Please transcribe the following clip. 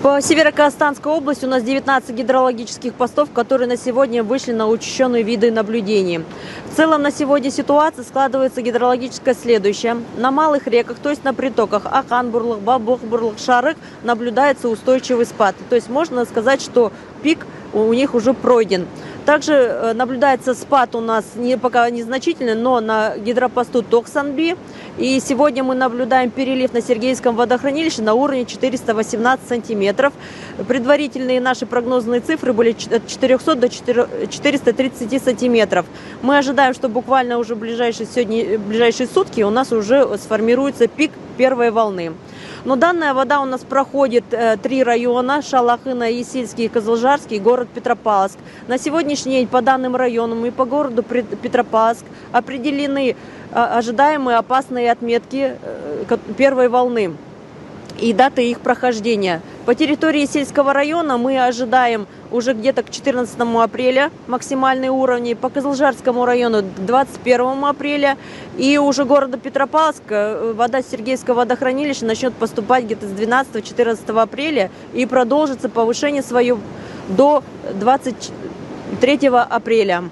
По Северо-Казахстанской области у нас 19 гидрологических постов, которые на сегодня вышли на учащенные виды наблюдений. В целом на сегодня ситуация складывается гидрологическая следующая. На малых реках, то есть на притоках Ахан-Бурлык, Бабух-Бурлык, Шарык наблюдается устойчивый спад. То есть можно сказать, что пик у них уже пройден. Также наблюдается спад у нас пока незначительный, но на гидропосту Токсанби. И сегодня мы наблюдаем перелив на Сергеевском водохранилище на уровне 418 сантиметров. Предварительные наши прогнозные цифры были от 400 до 430 сантиметров. Мы ожидаем, что буквально уже в ближайшие сутки у нас уже сформируется пик первой волны. Но данная вода у нас проходит 3 района: Шалахына, Есильский, Кызылжарский, город Петропавловск. На сегодняшний день по данным районам и по городу Петропавловск определены ожидаемые опасные отметки первой волны и даты их прохождения. По территории Есильского района мы ожидаем уже где-то к 14 апреля максимальные уровни, по Кызылжарскому району к 21 апреля, и уже города Петропавловска вода с Сергеевского водохранилища начнет поступать где-то с 12-14 апреля и продолжится повышение свое до 23 апреля.